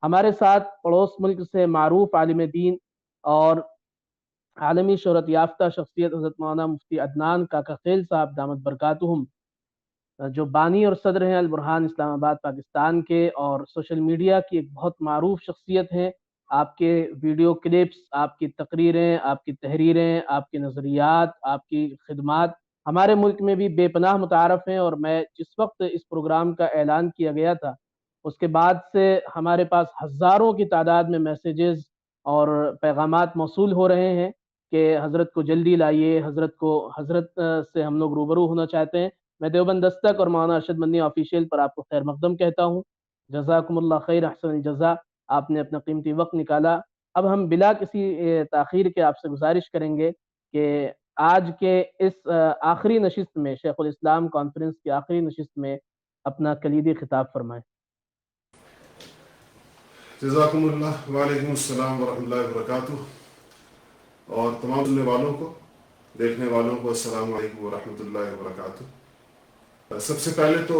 ہمارے ساتھ پڑوس ملک سے معروف عالم دین اور عالمی شہرت یافتہ شخصیت حضرت مولانا مفتی عدنان کاکا خیل صاحب دامت برکاتہم، جو بانی اور صدر ہیں البرہان اسلام آباد پاکستان کے، اور سوشل میڈیا کی ایک بہت معروف شخصیت ہیں۔ آپ کے ویڈیو کلپس، آپ کی تقریریں، آپ کی تحریریں، آپ کے نظریات، آپ کی خدمات ہمارے ملک میں بھی بے پناہ متعارف ہیں، اور میں جس وقت اس پروگرام کا اعلان کیا گیا تھا اس کے بعد سے ہمارے پاس ہزاروں کی تعداد میں میسیجز اور پیغامات موصول ہو رہے ہیں کہ حضرت کو جلدی لائیے، حضرت سے ہم لوگ روبرو ہونا چاہتے ہیں۔ میں دیوبند دستک اور مولانا ارشد مدنی آفیشیل پر آپ کو خیر مقدم کہتا ہوں۔ جزاکم اللہ خیر، احسن الجزا، آپ نے اپنا قیمتی وقت نکالا۔ اب ہم بلا کسی تاخیر کے آپ سے گزارش کریں گے کہ آج کے اس آخری نشست میں، شیخ الاسلام کانفرنس کی آخری نشست میں اپنا کلیدی خطاب فرمائیں۔ جزاکم اللہ، وعلیکم السلام ورحمۃ اللہ وبرکاتہ، اور تمام سننے والوں کو، دیکھنے والوں کو السلام علیکم ورحمۃ اللہ وبرکاتہ۔ سب سے پہلے تو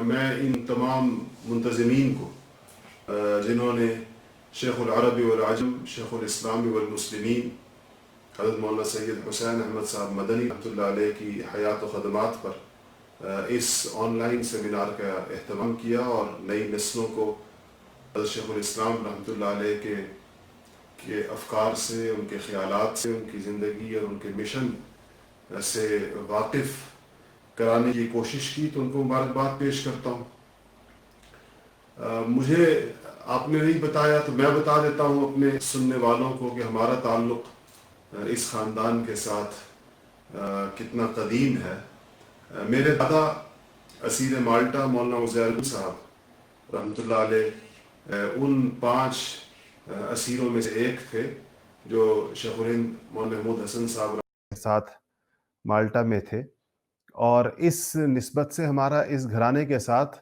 میں ان تمام منتظمین کو جنہوں نے شیخ العرب والعجم، شیخ الاسلام والمسلمین حضرت مولانا سید حسین احمد صاحب مدنی رحمۃ اللہ علیہ کی حیات و خدمات پر اس آن لائن سیمینار کا اہتمام کیا، اور نئی نسلوں کو حضرت شیخ الاسلام رحمۃ اللہ علیہ کے افکار سے، ان کے خیالات سے، ان کی زندگی اور ان کے مشن سے واقف کرانے کی کوشش کی، تو ان کو مبارکباد پیش کرتا ہوں۔ مجھے آپ نے نہیں بتایا تو میں بتا دیتا ہوں اپنے سننے والوں کو کہ ہمارا تعلق اس خاندان کے ساتھ کتنا قدیم ہے۔ میرے دادا اسیر مالٹا مولانا عزیر صاحب رحمۃ اللہ علیہ ان 5 اسیروں میں سے ایک تھے جو شیخ الہند مولانا محمود حسن صاحب کے ساتھ مالٹا میں تھے، اور اس نسبت سے ہمارا اس گھرانے کے ساتھ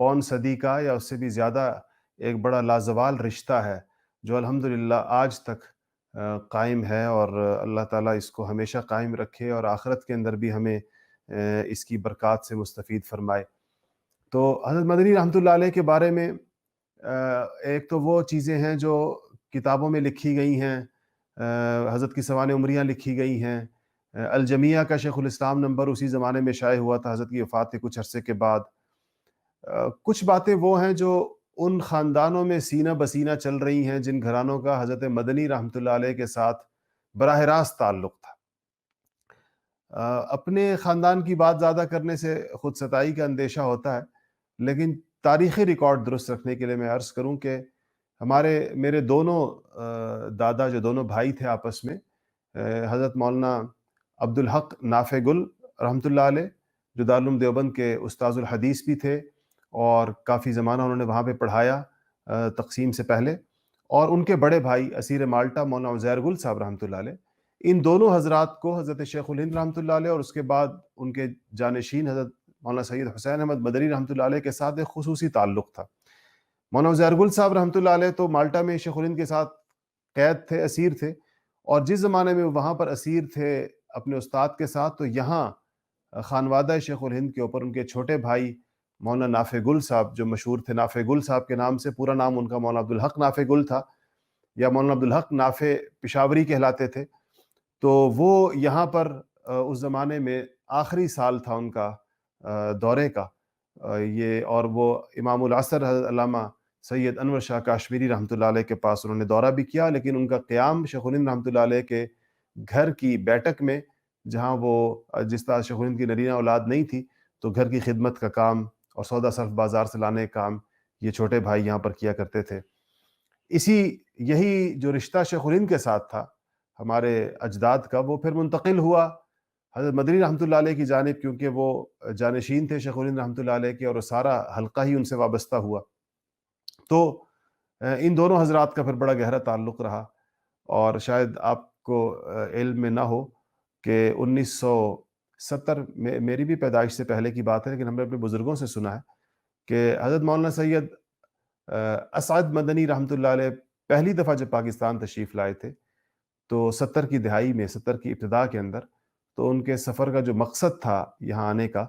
پون صدی کا یا اس سے بھی زیادہ ایک بڑا لازوال رشتہ ہے، جو الحمدللہ آج تک قائم ہے، اور اللہ تعالیٰ اس کو ہمیشہ قائم رکھے اور آخرت کے اندر بھی ہمیں اس کی برکات سے مستفید فرمائے۔ تو حضرت مدنی رحمۃ اللہ علیہ کے بارے میں ایک تو وہ چیزیں ہیں جو کتابوں میں لکھی گئی ہیں، حضرت کی سوانح عمریاں لکھی گئی ہیں، الجمیہ کا شیخ الاسلام نمبر اسی زمانے میں شائع ہوا تھا حضرت کی وفات کے کچھ عرصے کے بعد۔ کچھ باتیں وہ ہیں جو ان خاندانوں میں سینہ بسینہ چل رہی ہیں جن گھرانوں کا حضرت مدنی رحمۃ اللہ علیہ کے ساتھ براہ راست تعلق تھا۔ اپنے خاندان کی بات زیادہ کرنے سے خود ستائی کا اندیشہ ہوتا ہے، لیکن تاریخی ریکارڈ درست رکھنے کے لیے میں عرض کروں کہ میرے دونوں دادا جو دونوں بھائی تھے آپس میں، حضرت مولانا عبدالحق نافع گل رحمۃ اللہ علیہ جو دارالعلوم دیوبند کے استاذ الحدیث بھی تھے، اور کافی زمانہ انہوں نے وہاں پہ پڑھایا تقسیم سے پہلے، اور ان کے بڑے بھائی اسیر مالٹا مولانا عزیر گل صاحب رحمۃ اللہ علیہ، ان دونوں حضرات کو حضرت شیخ الہند رحمۃ اللہ علیہ اور اس کے بعد ان کے جانشین حضرت مولانا سید حسین احمد مدنی رحمۃ اللہ علیہ کے ساتھ ایک خصوصی تعلق تھا۔ مولانا عزیر گل صاحب رحمۃ اللہ علیہ تو مالٹا میں شیخ الہند کے ساتھ قید تھے، اسیر تھے، اور جس زمانے میں وہاں پر اسیر تھے اپنے استاد کے ساتھ، تو یہاں خانوادہ شیخ الہند کے اوپر ان کے چھوٹے بھائی مولانا نافع گل صاحب جو مشہور تھے نافع گل صاحب کے نام سے، پورا نام ان کا مولانا عبدالحق نافع گل تھا، یا مولانا عبدالحق نافع پشاوری کہلاتے تھے۔ تو وہ یہاں پر اس زمانے میں آخری سال تھا ان کا دورے کا، یہ، اور وہ امام العصر حضرت علامہ سید انور شاہ کاشمیری رحمۃ اللہ علیہ کے پاس انہوں نے دورہ بھی کیا، لیکن ان کا قیام شیخ الہند رحمۃ اللہ علیہ کے گھر کی بیٹھک میں، جہاں وہ جس طرح شیخ الہند کی نرینہ اولاد نہیں تھی تو گھر کی خدمت کا کام اور سودا صرف بازار سے لانے کا کام یہ چھوٹے بھائی یہاں پر کیا کرتے تھے۔ یہی جو رشتہ شیخ الہند کے ساتھ تھا ہمارے اجداد کا، وہ پھر منتقل ہوا حضرت مدنی رحمۃ اللہ علیہ کی جانب، کیونکہ وہ جانشین تھے شیخ الہند رحمۃ اللہ علیہ کے، اور سارا حلقہ ہی ان سے وابستہ ہوا۔ تو ان دونوں حضرات کا پھر بڑا گہرا تعلق رہا، اور شاید آپ کو علم میں نہ ہو کہ 1970 میں، میری بھی پیدائش سے پہلے کی بات ہے، لیکن ہم نے اپنے بزرگوں سے سنا ہے کہ حضرت مولانا سید اسعد مدنی رحمۃ اللہ علیہ پہلی دفعہ جب پاکستان تشریف لائے تھے تو 70 کی دہائی میں، 70 کی ابتدا کے اندر، تو ان کے سفر کا جو مقصد تھا یہاں آنے کا،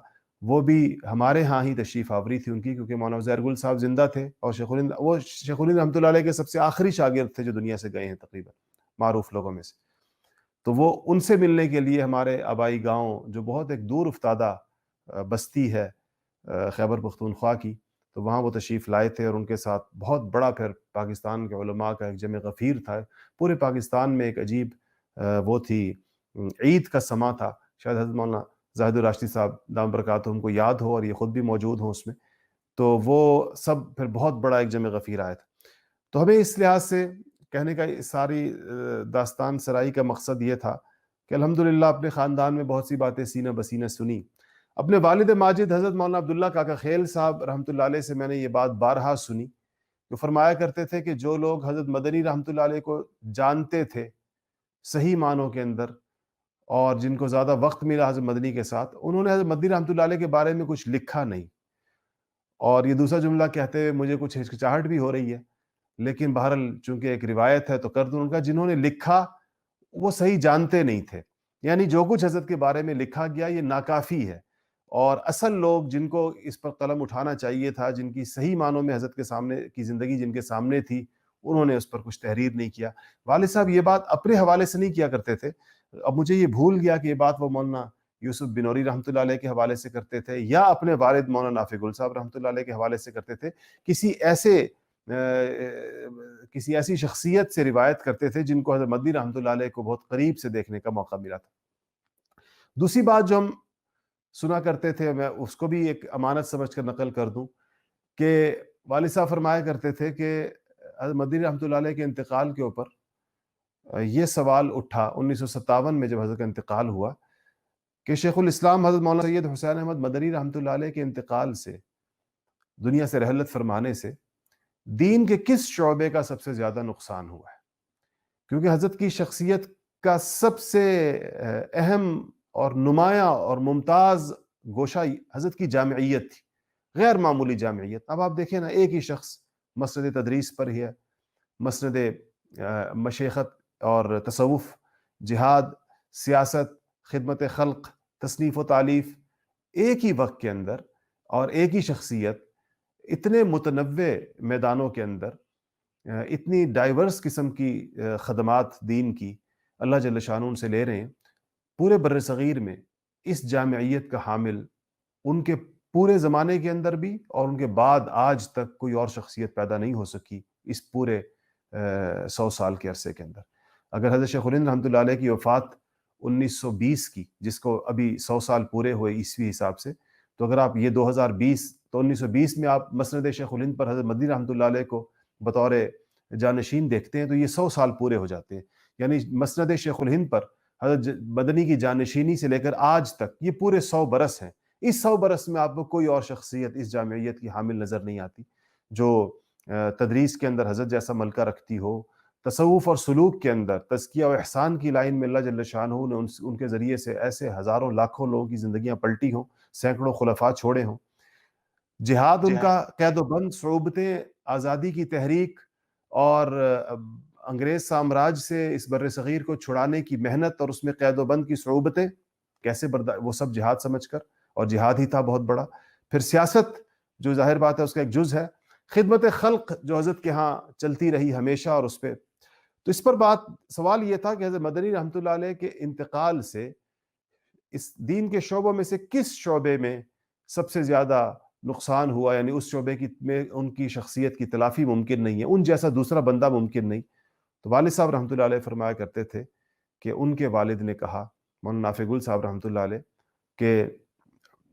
وہ بھی ہمارے ہاں ہی تشریف آوری تھی ان کی، کیونکہ مولانا عزیر گل صاحب زندہ تھے، اور شیخ الہند، وہ شیخ الہند رحمۃ اللہ علیہ کے سب سے آخری شاگرد تھے جو دنیا سے گئے ہیں تقریباً، معروف لوگوں میں سے. تو وہ ان سے ملنے کے لیے ہمارے آبائی گاؤں، جو بہت ایک دور افتادہ بستی ہے خیبر پختونخوا کی، تو وہاں وہ تشریف لائے تھے، اور ان کے ساتھ بہت بڑا پھر پاکستان کے علماء کا ایک جمع غفیر تھا. پورے پاکستان میں ایک عجیب وہ تھی، عید کا سما تھا. شاید حضرت مولانا زاہد الراشدی صاحب دام برکاتہم کو یاد ہو، اور یہ خود بھی موجود ہوں اس میں. تو وہ سب پھر بہت بڑا ایک جمع غفیر آیا تھا. تو ہمیں اس لحاظ سے کہنے کا ساری داستان سرائی کا مقصد یہ تھا کہ الحمدللہ اپنے خاندان میں بہت سی باتیں سینہ بسینہ سنی. اپنے والد ماجد حضرت مولانا عبداللہ کاکا خیل صاحب رحمۃ اللہ علیہ سے میں نے یہ بات بارہا سنی، جو فرمایا کرتے تھے کہ جو لوگ حضرت مدنی رحمۃ اللہ علیہ کو جانتے تھے صحیح معنوں کے اندر، اور جن کو زیادہ وقت ملا حضرت مدنی کے ساتھ، انہوں نے حضرت مدنی رحمۃ اللہ علیہ کے بارے میں کچھ لکھا نہیں. اور یہ دوسرا جملہ کہتے ہوئے مجھے کچھ ہچکچاہٹ بھی ہو رہی ہے، لیکن بہرحال چونکہ ایک روایت ہے تو کر دوں. ان کا جنہوں نے لکھا وہ صحیح جانتے نہیں تھے، یعنی جو کچھ حضرت کے بارے میں لکھا گیا یہ ناکافی ہے، اور اصل لوگ جن کو اس پر قلم اٹھانا چاہیے تھا، جن کی صحیح معنوں میں حضرت کے سامنے کی زندگی جن کے سامنے تھی، انہوں نے اس پر کچھ تحریر نہیں کیا. والد صاحب یہ بات اپنے حوالے سے نہیں کیا کرتے تھے. اب مجھے یہ بھول گیا کہ یہ بات وہ مولانا یوسف بنوری رحمۃ اللہ علیہ کے حوالے سے کرتے تھے، یا اپنے والد مولانا نافع گل صاحب رحمۃ اللہ علیہ کے حوالے سے کرتے تھے. کسی ایسی شخصیت سے روایت کرتے تھے جن کو حضرت مدنی رحمۃ اللہ علیہ کو بہت قریب سے دیکھنے کا موقع ملا تھا. دوسری بات جو ہم سنا کرتے تھے، میں اس کو بھی ایک امانت سمجھ کر نقل کر دوں، کہ والد صاحب فرمایا کرتے تھے کہ حضرت مدنی رحمۃ اللہ علیہ کے انتقال کے اوپر یہ سوال اٹھا 1957 میں جب حضرت کا انتقال ہوا، کہ شیخ الاسلام حضرت مولانا سید حسین احمد مدنی رحمۃ اللہ علیہ کے انتقال سے، دنیا سے رحلت فرمانے سے، دین کے کس شعبے کا سب سے زیادہ نقصان ہوا ہے. کیونکہ حضرت کی شخصیت کا سب سے اہم اور نمایاں اور ممتاز گوشہ حضرت کی جامعیت تھی، غیر معمولی جامعیت. اب آپ دیکھیں نا، ایک ہی شخص مسند تدریس پر ہی ہے، مسند مشیخت اور تصوف، جہاد، سیاست، خدمت خلق، تصنیف و تالیف، ایک ہی وقت کے اندر، اور ایک ہی شخصیت اتنے متنوع میدانوں کے اندر، اتنی ڈائیورس قسم کی خدمات دین کی اللہ جل شانہ ان سے لے رہے ہیں. پورے بر صغیر میں اس جامعیت کا حامل ان کے پورے زمانے کے اندر بھی، اور ان کے بعد آج تک کوئی اور شخصیت پیدا نہیں ہو سکی اس پورے 100 سال کے عرصے کے اندر. اگر حضرت شیخ الہند رحمۃ اللہ علیہ کی وفات 1920 کی، جس کو ابھی 100 سال پورے ہوئے عیسوی حساب سے، تو اگر آپ یہ 2020 تو 1920 میں آپ مسند شیخ الہند پر حضرت مدنی رحمۃ اللہ علیہ کو بطور جانشین دیکھتے ہیں، تو یہ 100 سال پورے ہو جاتے ہیں. یعنی مسند شیخ الہند پر حضرت مدنی کی جانشینی سے لے کر آج تک یہ پورے 100 برس ہیں. اس 100 برس میں آپ کو کوئی اور شخصیت اس جامعیت کی حامل نظر نہیں آتی جو تدریس کے اندر حضرت جیسا ملکہ رکھتی ہو، تصوف اور سلوک کے اندر تزکیہ و احسان کی لائن میں اللہ جل شانہ نے ان کے ذریعے سے ایسے ہزاروں لاکھوں لوگوں کی زندگیاں پلٹی ہوں، سینکڑوں خلفاء چھوڑے ہوں. جہاد ان کا قید و بند، صعوبتیں، آزادی کی تحریک، اور انگریز سامراج سے اس بر صغیر کو چھڑانے کی محنت، اور اس میں قید و بند کی صعوبتیں کیسے وہ سب جہاد سمجھ کر، اور جہاد ہی تھا بہت بڑا. پھر سیاست جو ظاہر بات ہے اس کا ایک جز ہے، خدمت خلق جو حضرت کے ہاں چلتی رہی ہمیشہ، اور اس پہ تو اس پر سوال یہ تھا کہ حضرت مدنی رحمۃ اللہ علیہ کے انتقال سے اس دین کے شعبوں میں سے کس شعبے میں سب سے زیادہ نقصان ہوا، یعنی اس شعبے میں ان کی شخصیت کی تلافی ممکن نہیں ہے، ان جیسا دوسرا بندہ ممکن نہیں. تو والد صاحب رحمۃ اللہ علیہ فرمایا کرتے تھے کہ ان کے والد نے کہا، مولانا نافع گل صاحب رحمۃ اللہ علیہ، کہ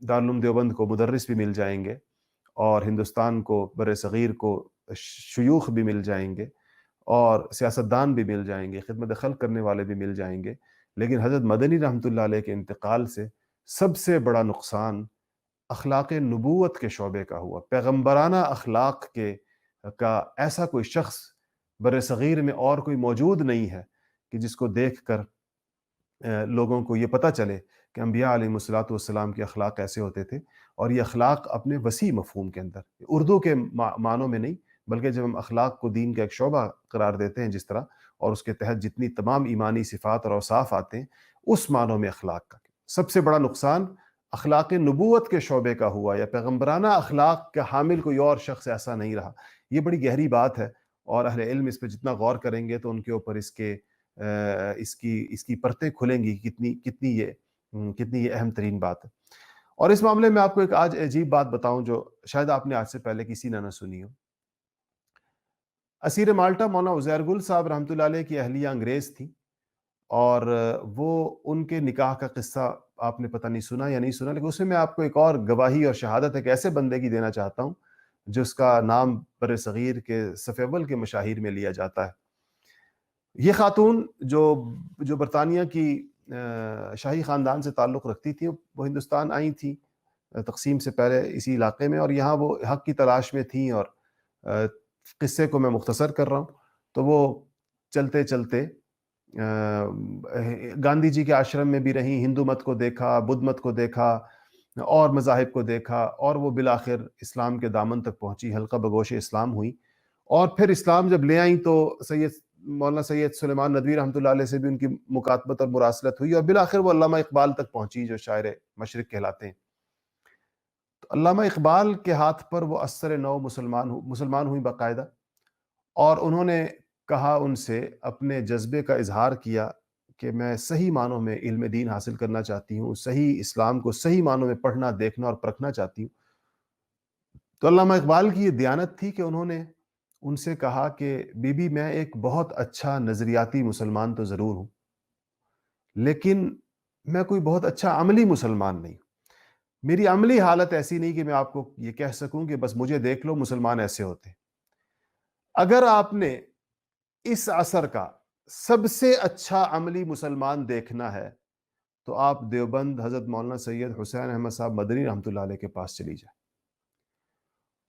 دارالعلوم دیوبند کو مدرس بھی مل جائیں گے، اور ہندوستان کو، بر صغیر کو شیوخ بھی مل جائیں گے، اور سیاستدان بھی مل جائیں گے، خدمت خلق کرنے والے بھی مل جائیں گے، لیکن حضرت مدنی رحمۃ اللہ علیہ کے انتقال سے سب سے بڑا نقصان اخلاق نبوت کے شعبے کا ہوا. پیغمبرانہ اخلاق کا ایسا کوئی شخص بر صغیر میں اور کوئی موجود نہیں ہے کہ جس کو دیکھ کر لوگوں کو یہ پتہ چلے کہ انبیاء علیہ الصلوۃ والسلام کے اخلاق ایسے ہوتے تھے. اور یہ اخلاق اپنے وسیع مفہوم کے اندر، اردو کے معنوں میں نہیں، بلکہ جب ہم اخلاق کو دین کا ایک شعبہ قرار دیتے ہیں جس طرح، اور اس کے تحت جتنی تمام ایمانی صفات اور اوصاف آتے ہیں، اس معنوں میں اخلاق کا سب سے بڑا نقصان اخلاق نبوت کے شعبے کا ہوا یا پیغمبرانہ اخلاق کا حامل کوئی اور شخص ایسا نہیں رہا. یہ بڑی گہری بات ہے، اور اہل علم اس پہ جتنا غور کریں گے تو ان کے اوپر اس کی پرتیں کھلیں گی، کتنی یہ اہم ترین بات ہے. اور اس معاملے میں آپ کو ایک آج عجیب بات بتاؤں جو شاید آپ نے آج سے پہلے کسی نے نہ سنی ہو. اسیر مالٹا مولانا عزیر گل صاحب رحمۃ اللہ علیہ کی اہلیہ انگریز تھی، اور وہ ان کے نکاح کا قصہ آپ نے پتہ نہیں سنا یا نہیں سنا، لیکن اس میں آپ کو ایک اور گواہی اور شہادت ایک ایسے بندے کی دینا چاہتا ہوں جس کا نام بر صغیر کے صف اول کے مشاہیر میں لیا جاتا ہے. یہ خاتون جو برطانیہ کی شاہی خاندان سے تعلق رکھتی تھی، وہ ہندوستان آئی تھی تقسیم سے پہلے اسی علاقے میں، اور یہاں وہ حق کی تلاش میں تھیں. اور قصے کو میں مختصر کر رہا ہوں. تو وہ چلتے چلتے گاندھی جی کے آشرم میں بھی رہیں، ہندو مت کو دیکھا، بدھ مت کو دیکھا، اور مذاہب کو دیکھا، اور وہ بالآخر اسلام کے دامن تک پہنچی، حلقہ بگوش اسلام ہوئی. اور پھر اسلام جب لے آئیں تو مولانا سید سلیمان ندوی رحمۃ اللہ علیہ سے بھی ان کی مکاتبت اور مراسلت ہوئی، اور بالآخر وہ علامہ اقبال تک پہنچی جو شاعر مشرق کہلاتے ہیں. تو علامہ اقبال کے ہاتھ پر وہ اثر نو مسلمان ہوئی باقاعدہ، اور انہوں نے کہا ان سے، اپنے جذبے کا اظہار کیا کہ میں صحیح معنوں میں علم دین حاصل کرنا چاہتی ہوں، صحیح اسلام کو صحیح معنوں میں پڑھنا، دیکھنا اور پرکھنا چاہتی ہوں. تو علامہ اقبال کی یہ دیانت تھی کہ انہوں نے ان سے کہا کہ بی بی میں ایک بہت اچھا نظریاتی مسلمان تو ضرور ہوں، لیکن میں کوئی بہت اچھا عملی مسلمان نہیں. میری عملی حالت ایسی نہیں کہ میں آپ کو یہ کہہ سکوں کہ بس مجھے دیکھ لو مسلمان ایسے ہوتے. اگر آپ نے اس عصر کا سب سے اچھا عملی مسلمان دیکھنا ہے تو آپ دیوبند حضرت مولانا سید حسین احمد صاحب مدنی رحمۃ اللہ علیہ کے پاس چلی جائیں.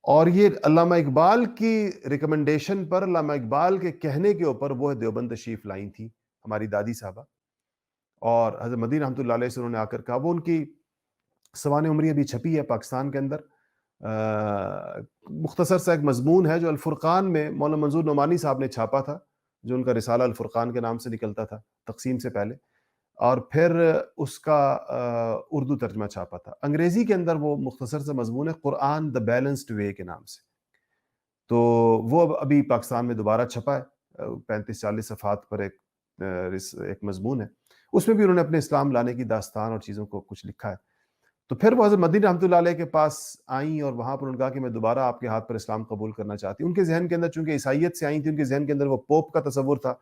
اور یہ علامہ اقبال کی ریکمنڈیشن پر، علامہ اقبال کے کہنے کے اوپر وہ دیوبند تشریف لائی تھی ہماری دادی صاحبہ، اور حضرت مدنی رحمۃ اللہ علیہ سے انہوں نے آ کر کہا. وہ ان کی سوانح عمری ابھی چھپی ہے پاکستان کے اندر. مختصر سا ایک مضمون ہے جو الفرقان میں مولانا منظور نعمانی صاحب نے چھاپا تھا، جو ان کا رسالہ الفرقان کے نام سے نکلتا تھا تقسیم سے پہلے، اور پھر اس کا اردو ترجمہ چھاپا تھا. انگریزی کے اندر وہ مختصر سا مضمون ہے قرآن دا بیلنسڈ وے کے نام سے. تو وہ ابھی پاکستان میں دوبارہ چھپا ہے، 35-40 صفحات پر ایک مضمون ہے. اس میں بھی انہوں نے اپنے اسلام لانے کی داستان اور چیزوں کو کچھ لکھا ہے. تو پھر وہ حضرت مدنی رحمۃ اللہ علیہ کے پاس آئیں، اور وہاں پر انہوں نے کہا کہ میں دوبارہ آپ کے ہاتھ پر اسلام قبول کرنا چاہتی ہوں. ان کے ذہن کے اندر چونکہ عیسائیت سے آئی تھی، ان کے ذہن کے اندر وہ پوپ کا تصور تھا،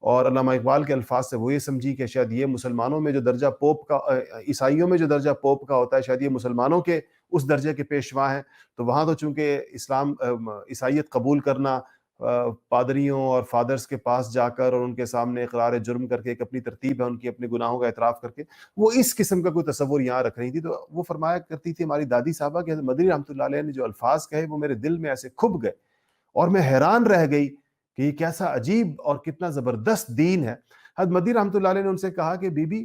اور علامہ اقبال کے الفاظ سے وہ یہ سمجھی کہ شاید یہ مسلمانوں میں جو درجہ پوپ کا، عیسائیوں میں جو درجہ پوپ کا ہوتا ہے، شاید یہ مسلمانوں کے اس درجے کے پیشوا ہیں. تو وہاں تو چونکہ عیسائیت قبول کرنا پادریوں اور فادرز کے پاس جا کر اور ان کے سامنے اقرار جرم کر کے، ایک اپنی ترتیب ہے ان کی، اپنے گناہوں کا اعتراف کر کے، وہ اس قسم کا کوئی تصور یہاں رکھ رہی تھی. تو وہ فرمایا کرتی تھی ہماری دادی صاحبہ کہ حضرت مدنی رحمۃ اللہ علیہ نے جو الفاظ کہے وہ میرے دل میں ایسے کھب گئے، اور میں حیران رہ گئی کہ یہ کیسا عجیب اور کتنا زبردست دین ہے. حضرت مدنی رحمۃ اللہ علیہ نے ان سے کہا کہ بی بی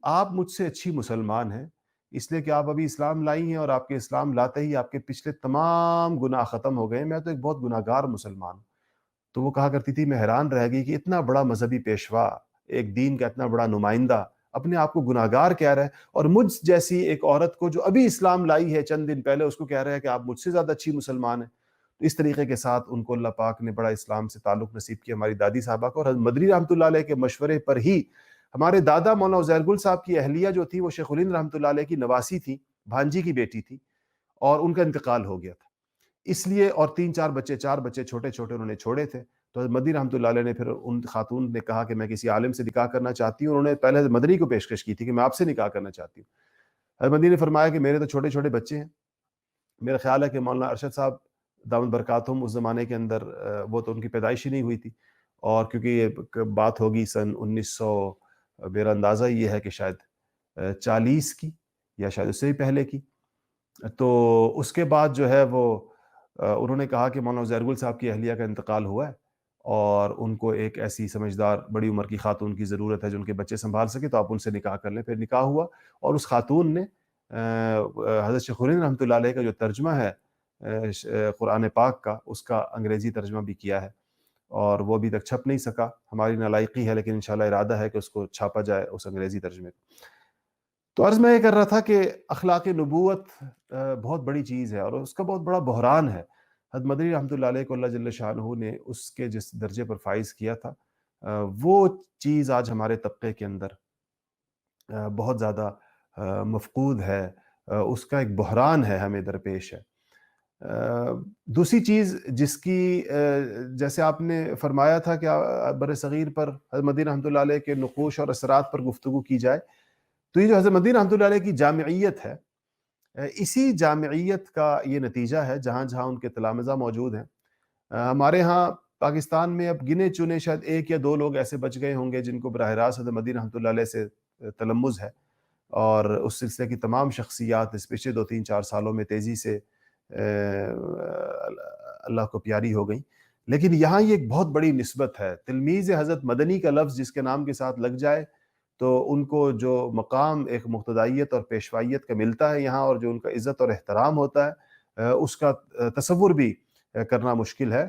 آپ مجھ سے اچھی مسلمان ہیں، اس لیے کہ آپ ابھی اسلام لائی ہیں، اور آپ کے اسلام لاتے ہی آپ کے پچھلے تمام گناہ ختم ہو گئے. میں تو ایک بہت گناہ گار مسلمان ہوں. تو وہ کہا کرتی تھی میں حیران رہ گئی کہ اتنا بڑا مذہبی پیشوا، ایک دین کا اتنا بڑا نمائندہ اپنے آپ کو گناہ گار کہہ رہا ہے، اور مجھ جیسی ایک عورت کو جو ابھی اسلام لائی ہے چند دن پہلے، اس کو کہہ رہا ہے کہ آپ مجھ سے زیادہ اچھی مسلمان ہیں. تو اس طریقے کے ساتھ ان کو اللہ پاک نے بڑا اسلام سے تعلق نصیب کیا ہماری دادی صاحبہ کو. اور حضرت مدنی رحمۃ اللہ علیہ کے مشورے پر ہی ہمارے دادا مولانا عزیر گل صاحب کی اہلیہ جو تھی وہ شیخ الہند رحمۃ اللہ علیہ کی نواسی تھی، بھانجی کی بیٹی تھی، اور ان کا انتقال ہو گیا تھا. اس لیے، اور 3-4 بچے، 4 بچے چھوٹے چھوٹے انہوں نے چھوڑے تھے. تو حضرت مدنی رحمۃ اللہ علیہ نے پھر ان خاتون نے کہا کہ میں کسی عالم سے نکاح کرنا چاہتی ہوں. انہوں نے پہلے حضرت مدنی کو پیشکش کی تھی کہ میں آپ سے نکاح کرنا چاہتی ہوں. حضرت مدنی نے فرمایا کہ میرے تو چھوٹے چھوٹے بچے ہیں، میرا خیال ہے کہ مولانا ارشد صاحب دامت برکاتہم اس زمانے کے اندر، وہ تو ان کی پیدائش ہی نہیں ہوئی تھی، اور کیونکہ یہ بات ہوگی سن 1900، میرا اندازہ یہ ہے کہ شاید 40 کی یا شاید اس سے بھی پہلے کی. تو اس کے بعد جو ہے وہ انہوں نے کہا کہ مولانا عزیر گل صاحب کی اہلیہ کا انتقال ہوا ہے، اور ان کو ایک ایسی سمجھدار بڑی عمر کی خاتون کی ضرورت ہے جو ان کے بچے سنبھال سکے، تو آپ ان سے نکاح کر لیں. پھر نکاح ہوا، اور اس خاتون نے حضرت شیخ الہند رحمۃ اللہ علیہ کا جو ترجمہ ہے قرآن پاک کا، اس کا انگریزی ترجمہ بھی کیا ہے، اور وہ ابھی تک چھپ نہیں سکا. ہماری نالائقی ہے، لیکن انشاءاللہ ارادہ ہے کہ اس کو چھاپا جائے، اس انگریزی ترجمے کو. تو عرض میں یہ کر رہا تھا کہ اخلاق نبوت بہت بڑی چیز ہے اور اس کا بہت بڑا بحران ہے. حضرت مدنی رحمۃ اللہ علیہ کو اللہ جل شانہ نے اس کے جس درجے پر فائز کیا تھا وہ چیز آج ہمارے طبقے کے اندر بہت زیادہ مفقود ہے. اس کا ایک بحران ہے ہمیں درپیش ہے. دوسری چیز جس کی جیسے آپ نے فرمایا تھا کہ بر صغیر پر حضرت مدنی رحمۃ اللہ علیہ کے نقوش اور اثرات پر گفتگو کی جائے، تو یہ جو حضرت مدنی رحمۃ اللہ علیہ کی جامعیت ہے، اسی جامعیت کا یہ نتیجہ ہے جہاں جہاں ان کے تلامذہ موجود ہیں. ہمارے ہاں پاکستان میں اب گنے چنے شاید ایک یا دو لوگ ایسے بچ گئے ہوں گے جن کو براہ راست حضرت مدنی رحمۃ اللہ علیہ سے تلمذ ہے، اور اس سلسلے کی تمام شخصیات اس پچھلے 2-3-4 سالوں میں تیزی سے اللہ کو پیاری ہو گئیں. لیکن یہاں یہ ایک بہت بڑی نسبت ہے. تلمیذ حضرت مدنی کا لفظ جس کے نام کے ساتھ لگ جائے تو ان کو جو مقام ایک مقتدائیت اور پیشوائیت کا ملتا ہے یہاں، اور جو ان کا عزت اور احترام ہوتا ہے، اس کا تصور بھی کرنا مشکل ہے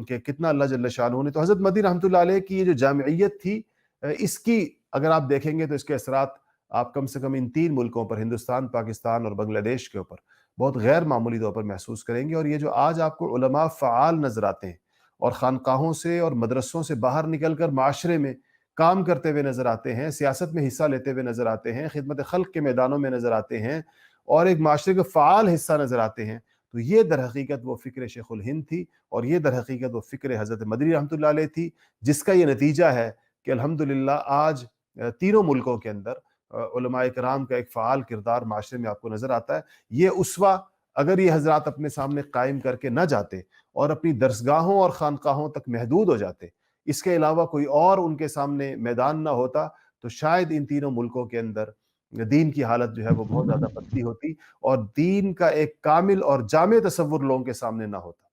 کہ کتنا اللہ جل شانہ نے. تو حضرت مدنی رحمۃ اللہ علیہ کی یہ جو جامعیت تھی، اس کی اگر آپ دیکھیں گے تو اس کے اثرات آپ کم سے کم ان 3 ملکوں پر، ہندوستان، پاکستان اور بنگلہ دیش کے اوپر بہت غیر معمولی طور پر محسوس کریں گے. اور یہ جو آج آپ کو علماء فعال نظر آتے ہیں اور خانقاہوں سے اور مدرسوں سے باہر نکل کر معاشرے میں کام کرتے ہوئے نظر آتے ہیں، سیاست میں حصہ لیتے ہوئے نظر آتے ہیں، خدمت خلق کے میدانوں میں نظر آتے ہیں اور ایک معاشرے کا فعال حصہ نظر آتے ہیں، تو یہ در حقیقت وہ فکر شیخ الہند تھی اور یہ در حقیقت وہ فکر حضرت مدنی رحمۃ اللہ علیہ تھی، جس کا یہ نتیجہ ہے کہ الحمدللہ آج تینوں ملکوں کے اندر علماء کرام کا ایک فعال کردار معاشرے میں آپ کو نظر آتا ہے. یہ اسوہ اگر یہ حضرات اپنے سامنے قائم کر کے نہ جاتے اور اپنی درسگاہوں اور خانقاہوں تک محدود ہو جاتے، اس کے علاوہ کوئی اور ان کے سامنے میدان نہ ہوتا، تو شاید ان تینوں ملکوں کے اندر دین کی حالت جو ہے وہ بہت زیادہ پتلی ہوتی اور دین کا ایک کامل اور جامع تصور لوگوں کے سامنے نہ ہوتا.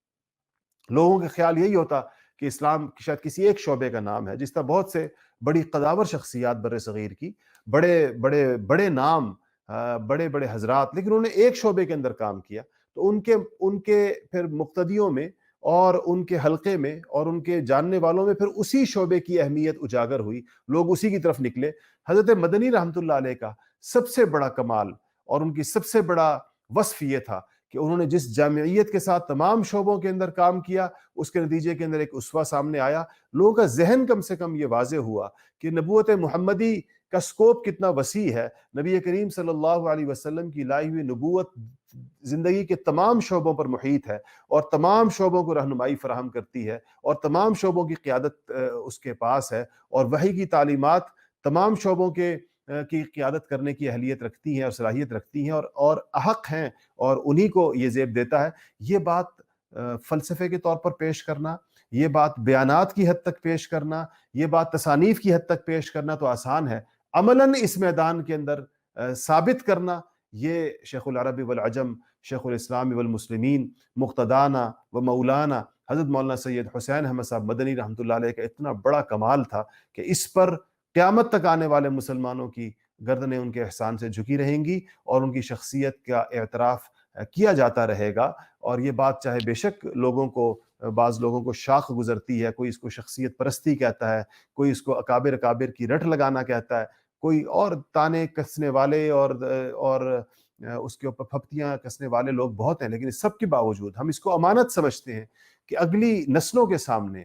لوگوں کا خیال یہی ہوتا کہ اسلام شاید کسی ایک شعبے کا نام ہے، جس طرح بہت سے بڑی قداور شخصیات بر صغیر کی، بڑے بڑے بڑے نام، بڑے بڑے حضرات، لیکن انہوں نے ایک شعبے کے اندر کام کیا تو ان کے پھر مقتدیوں میں اور ان کے حلقے میں اور ان کے جاننے والوں میں پھر اسی شعبے کی اہمیت اجاگر ہوئی، لوگ اسی کی طرف نکلے. حضرت مدنی رحمۃ اللہ علیہ کا سب سے بڑا کمال اور ان کی سب سے بڑا وصف یہ تھا کہ انہوں نے جس جامعیت کے ساتھ تمام شعبوں کے اندر کام کیا، اس کے نتیجے کے اندر ایک اسوہ سامنے آیا. لوگوں کا ذہن کم سے کم یہ واضح ہوا کہ نبوت محمدی کا سکوپ کتنا وسیع ہے. نبی کریم صلی اللہ علیہ وسلم کی لائی ہوئی نبوت زندگی کے تمام شعبوں پر محیط ہے اور تمام شعبوں کو رہنمائی فراہم کرتی ہے اور تمام شعبوں کی قیادت اس کے پاس ہے، اور وحی کی تعلیمات تمام شعبوں کی قیادت کرنے کی اہلیت رکھتی ہیں اور صلاحیت رکھتی ہیں اور احق ہیں، اور انہی کو یہ زیب دیتا ہے. یہ بات فلسفے کے طور پر پیش کرنا، یہ بات بیانات کی حد تک پیش کرنا، یہ بات تصانیف کی حد تک پیش کرنا تو آسان ہے، عملاً اس میدان کے اندر ثابت کرنا یہ شیخ العرب والعجم، شیخ الاسلام والمسلمین، مقتدانا و مولانا حضرت مولانا سید حسین احمد صاحب مدنی رحمۃ اللہ علیہ کا اتنا بڑا کمال تھا کہ اس پر قیامت تک آنے والے مسلمانوں کی گردنیں ان کے احسان سے جھکی رہیں گی اور ان کی شخصیت کا اعتراف کیا جاتا رہے گا. اور یہ بات چاہے بے شک بعض لوگوں کو شاخ گزرتی ہے، کوئی اس کو شخصیت پرستی کہتا ہے، کوئی اس کو اکابر کی رٹ لگانا کہتا ہے، کوئی اور تانے کسنے والے اور اس کے اوپر پھپتیاں کسنے والے لوگ بہت ہیں، لیکن اس سب کے باوجود ہم اس کو امانت سمجھتے ہیں کہ اگلی نسلوں کے سامنے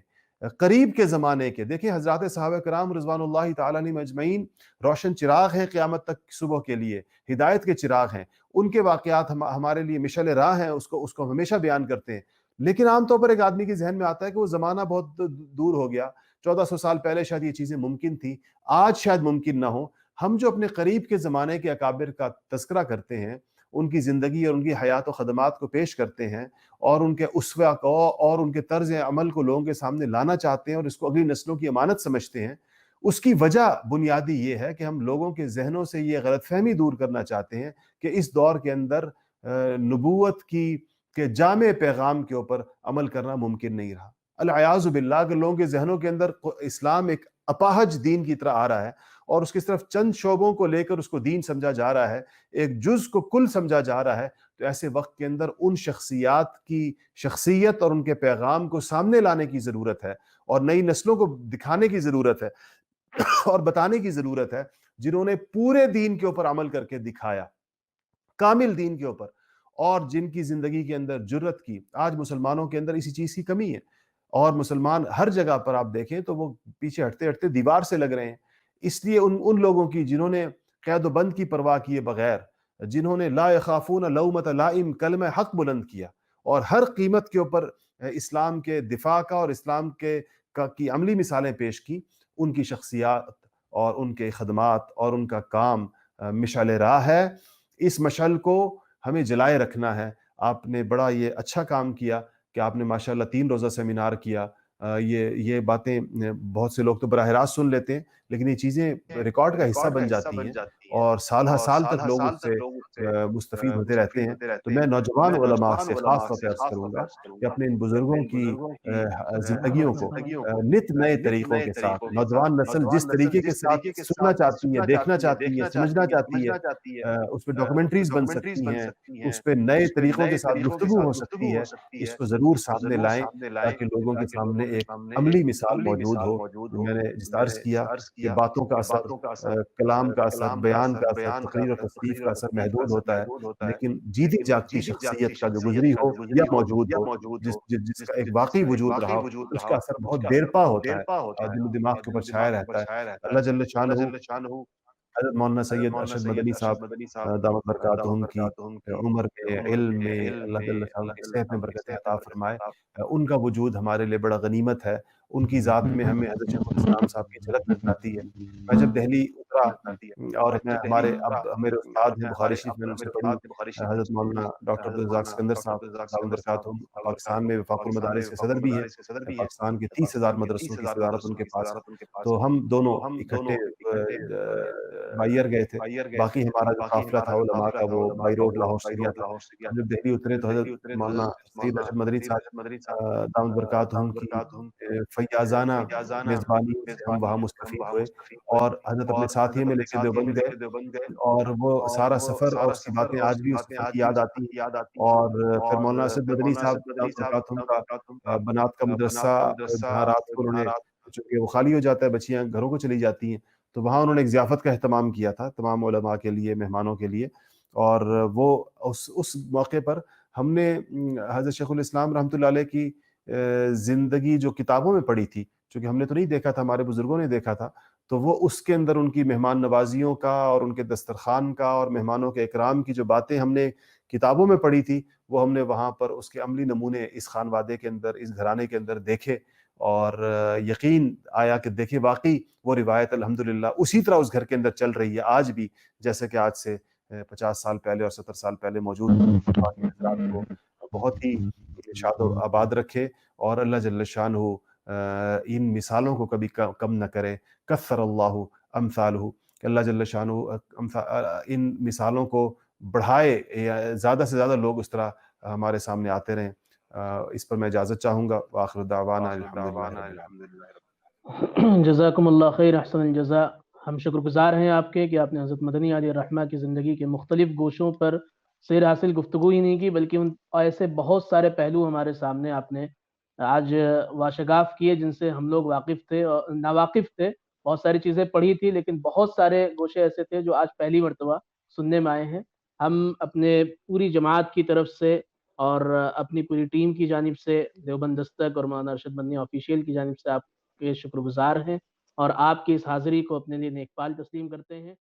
قریب کے زمانے کے، دیکھیں حضرات صحابہ کرام رضوان اللہ تعالیٰ علیہم اجمعین روشن چراغ ہیں قیامت تک صبح کے لیے، ہدایت کے چراغ ہیں. ان کے واقعات ہمارے لیے مشعل راہ ہیں، اس کو ہمیشہ بیان کرتے ہیں. لیکن عام طور پر ایک آدمی کے ذہن میں آتا ہے کہ وہ زمانہ بہت دور ہو گیا، 1400 سال پہلے شاید یہ چیزیں ممکن تھی، آج شاید ممکن نہ ہو. ہم جو اپنے قریب کے زمانے کے اکابر کا تذکرہ کرتے ہیں، ان کی زندگی اور ان کی حیات و خدمات کو پیش کرتے ہیں اور ان کے اسوہ کو اور ان کے طرز عمل کو لوگوں کے سامنے لانا چاہتے ہیں اور اس کو اگلی نسلوں کی امانت سمجھتے ہیں، اس کی وجہ بنیادی یہ ہے کہ ہم لوگوں کے ذہنوں سے یہ غلط فہمی دور کرنا چاہتے ہیں کہ اس دور کے اندر نبوت کے جامع پیغام کے اوپر عمل کرنا ممکن نہیں رہا. العیاذ باللہ کہ لوگوں کے ذہنوں کے اندر اسلام ایک اپاہج دین کی طرح آ رہا ہے اور اس کی صرف چند شعبوں کو لے کر اس کو دین سمجھا جا رہا ہے، ایک جز کو کل سمجھا جا رہا ہے. تو ایسے وقت کے اندر ان شخصیات کی شخصیت اور ان کے پیغام کو سامنے لانے کی ضرورت ہے اور نئی نسلوں کو دکھانے کی ضرورت ہے اور بتانے کی ضرورت ہے جنہوں نے پورے دین کے اوپر عمل کر کے دکھایا، کامل دین کے اوپر، اور جن کی زندگی کے اندر جرت کی. آج مسلمانوں کے اندر اسی چیز کی کمی ہے، اور مسلمان ہر جگہ پر آپ دیکھیں تو وہ پیچھے ہٹتے ہٹتے دیوار سے لگ رہے ہیں. اس لیے ان لوگوں کی جنہوں نے قید و بند کی پرواہ کیے بغیر، جنہوں نے لا یخافون لومۃ لائم کلمہ حق بلند کیا اور ہر قیمت کے اوپر اسلام کے دفاع کا اور اسلام کی عملی مثالیں پیش کی، ان کی شخصیات اور ان کے خدمات اور ان کا کام مشعل راہ ہے. اس مشعل کو ہمیں جلائے رکھنا ہے. آپ نے بڑا یہ اچھا کام کیا کہ آپ نے ماشاءاللہ 3 روزہ سیمینار کیا. یہ باتیں بہت سے لوگ تو براہ راست سن لیتے ہیں، لیکن یہ چیزیں ریکارڈ کا حصہ بن جاتی ہیں اور سال ہر سال تک لوگ اس سے مستفید ہوتے رہتے ہیں. تو میں نوجوان علماء سے خاص طور پہ عرض کروں گا کہ اپنے ان بزرگوں کی زندگیوں کو نت نئے طریقوں کے ساتھ، نوجوان نسل جس طریقے کے ساتھ سننا چاہتی ہے، دیکھنا چاہتی ہے، سمجھنا چاہتی ہے، اس پہ ڈاکومنٹریز بن سکتی ہیں، اس پہ نئے طریقوں کے ساتھ گفتگو ہو سکتی ہے. اس کو ضرور سامنے لائیں تاکہ لوگوں کے سامنے ایک عملی مثال موجود ہو. میں نے جس عرض کیا کہ باتوں کا اثر، کلام کا اثر، بیان کا اثر، تقریر و تصنیف کا اثر محدود ہوتا ہے، لیکن جیتی جاگتی شخصیت کا جو گزری ہو یا موجود ہو، جس کا ایک واقعی وجود رہا ہو، اس کا اثر بہت دیرپا ہوتا ہے اور دل و دماغ کے اوپر چھایا رہتا ہے. اللہ جل شانہ حضرت مولانا سید ارشد مدنی صاحب دامت برکاتہم کی عمر میں، علم میں اللہ جل شانہ کی صحت میں برکت عطا فرمائے. ان کا وجود ہمارے لیے بڑا غنیمت ہے. ان کی ذات میں ہمیں حضرت شیخ الاسلام صاحب کی جھلک نظر آتی ہے. میں جب دہلی اترا اور میں میرے استاد ہیں بخاری شریف میں ان سے پڑھی، حضرت مولانا ڈاکٹر عبدالرزاق سکندر صاحب دامت برکاتہم پاکستان میں وفاق المدارس کے صدر بھی ہیں، پاکستان کے 30,000 مدرسوں کی صدارت ان کے پاس ہے. تو ہم دونوں اکٹھے بائیر گئے تھے. باقی ہمارا جو قافلہ تھا علماء کا وہ بائی روڈ لاہور سے گیا تھا. ہم جب دہلی اترے تو حضرت مولانا سید ارشد مدنی صاحب دامت برکاتہم کی فیاضانہ میزبانی سے ہم وہاں مستفید ہوئے اور حضرت اپنے ساتھی میں لے کے دیوبند گئے، اور وہ سارا سفر اور اس کی باتیں آج بھی اس سفر کی یاد آتی ہیں. اور پھر مولانا اسد مدنی صاحب دامت برکاتہم کا بنات کا مدرسہ جہاں رات کو انہوں نے، چونکہ وہ خالی ہو جاتا ہے، بچیاں گھروں کو چلی جاتی ہیں، تو وہاں انہوں نے ایک ضیافت کا اہتمام کیا تھا تمام علماء کے لیے، مہمانوں کے لیے. اور وہ اس موقع پر ہم نے حضرت شیخ الاسلام رحمۃ اللہ علیہ کی زندگی جو کتابوں میں پڑھی تھی، چونکہ ہم نے تو نہیں دیکھا تھا، ہمارے بزرگوں نے دیکھا تھا، تو وہ اس کے اندر ان کی مہمان نوازیوں کا اور ان کے دسترخوان کا اور مہمانوں کے اکرام کی جو باتیں ہم نے کتابوں میں پڑھی تھی، وہ ہم نے وہاں پر اس کے عملی نمونے اس خانوادے کے اندر، اس گھرانے کے اندر دیکھے. اور یقین آیا کہ دیکھیں واقعی وہ روایت الحمدللہ اسی طرح اس گھر کے اندر چل رہی ہے آج بھی، جیسے کہ آج سے 50 سال پہلے اور 70 سال پہلے موجود حضرات کو بہت ہی شاد و آباد رکھے اور اللہ جل شانہ ان مثالوں کو کبھی کم نہ کرے. کثر اللہ امثالہ، کہ اللہ جل شانہ ان مثالوں کو بڑھائے، زیادہ سے زیادہ لوگ اس طرح ہمارے سامنے آتے رہیں. اس پر میں اجازت چاہوں گا. وآخر دعوانا جزاکم اللہ خیر، احسن الجزاء. ہم شکر گزار ہیں آپ کے کہ آپ نے حضرت مدنی علیہ الرحمہ کی زندگی کے مختلف گوشوں پر سیر حاصل گفتگو ہی نہیں کی، بلکہ ان ایسے بہت سارے پہلو ہمارے سامنے آپ نے آج واشگاف کیے جن سے ہم لوگ واقف تھے اور ناواقف تھے. بہت ساری چیزیں پڑھی تھی لیکن بہت سارے گوشے ایسے تھے جو آج پہلی مرتبہ سننے میں آئے ہیں. ہم اپنے پوری جماعت کی طرف سے اور اپنی پوری ٹیم کی جانب سے، دیوبند دستک اور مولانا ارشد مدنی آفیشیل کی جانب سے آپ کے شکر گزار ہیں اور آپ کی اس حاضری کو اپنے لیے نیک پال تسلیم کرتے ہیں.